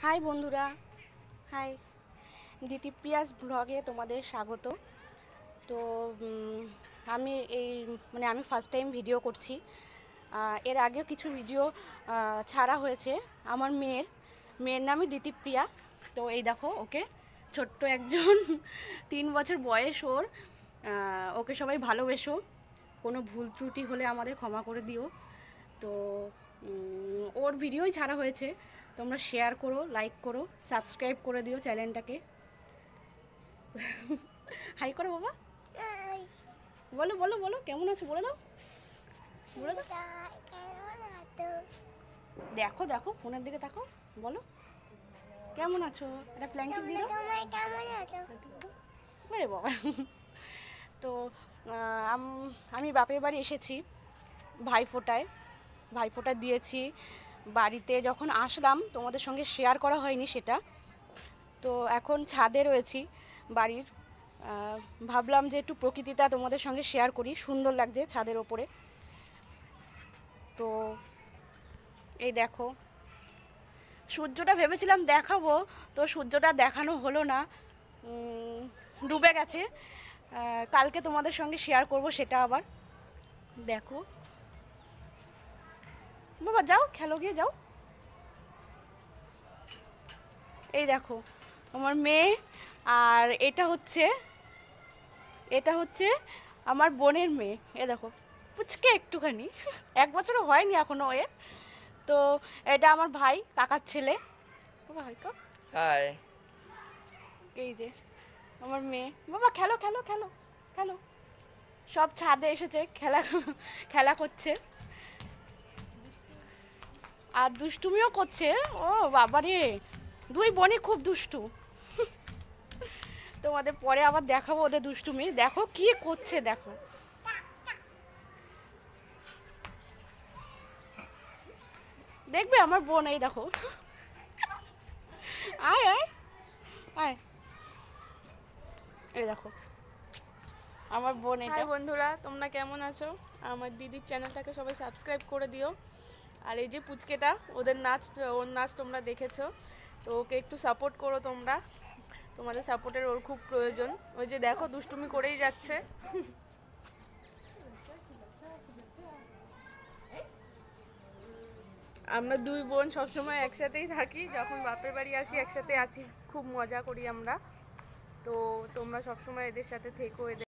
High বন্ধুরা, high দিতিপ্রিয়াস ব্লগে তোমাদের স্বাগত। তো আমি আমি ফার্স্ট টাইম ভিডিও করছি। এর আগেও কিছু ভিডিও ছাড়া হয়েছে। আমার মেয়ের নামই দিতিপ্রিয়া। তো এই দেখো ওকে, ছোট্ট একজন 3 বছর বয়স ওর। ওকে সবাই ভালোবেসো, কোনো ভুল ত্রুটি হলে আমাদের ক্ষমা করে দিও। তো ওর ভিডিওই ছাড়া হয়েছে, তোমরা শেয়ার করো, লাইক করো, সাবস্ক্রাইব করে দিও চ্যানেলটাকে। হাই করো বাবা, বলো বলো বলো, কেমন আছো বলে দাও, বলে দাও। দেখো দেখো ফোনের দিকে তাকো, বলো কেমন আছো, একটা প্ল্যাঙ্কিস দিয়ে দাও। আরে বাবা। তো আমি বাপের বাড়ি এসেছি ভাইফোঁটা দিয়েছি। বাড়িতে যখন আসলাম তোমাদের সঙ্গে শেয়ার করা হয়নি সেটা। তো এখন ছাদে রয়েছি বাড়ির। ভাবলাম যে একটু প্রকৃতিটা তোমাদের সঙ্গে শেয়ার করি, সুন্দর লাগছে ছাদের ওপরে। তো এই দেখো, সূর্যটা ভেবেছিলাম দেখাবো, তো সূর্যটা দেখানো হলো না, ডুবে গেছে। কালকে তোমাদের সঙ্গে শেয়ার করব সেটা আবার। দেখো বাবা, যাও খেলো গিয়ে, যাও। এই দেখো আমার মেয়ে, আর এটা হচ্ছে আমার বোনের মেয়ে। এ দেখো পুচকে একটুখানি, 1 বছরও হয়নি এখনো এর। তো এটা আমার ভাই, কাকার ছেলে। বাবা হাই কর। হাই। এই যে আমার মেয়ে। বাবা খেলো খেলো খেলো খেলো। সব ছাদে এসেছে, খেলা করছে আর দুষ্টুমিও করছে। ও বাবারে, 2 বোনই খুব দুষ্টু। তোমাদের পরে আবার দেখাবো ওদের দুষ্টুমি। দেখো কি করছে, দেখো। দেখবে আমার বোন, এই দেখো। আয় আয় আয়, এই দেখো আমার বোন। হাই বন্ধুরা, তোমরা কেমন আছো? আমার দিদির চ্যানেলটাকে সবাই সাবস্ক্রাইব করে দিও। আর এই যে পুচকেটা, ওর নাচ তোমরা দেখেছো, তো ওকে একটু সাপোর্ট করো তোমরা। তোমাদের সাপোর্টের ওর খুব প্রয়োজন। ওই যে দেখো দুষ্টুমি করেই যাচ্ছে। আমরা 2 বোন সবসময় একসাথেই থাকি, যখন বাপের বাড়ি আসি একসাথে আছি, খুব মজা করি আমরা। তো তোমরা সবসময় এদের সাথে থেকো, এদের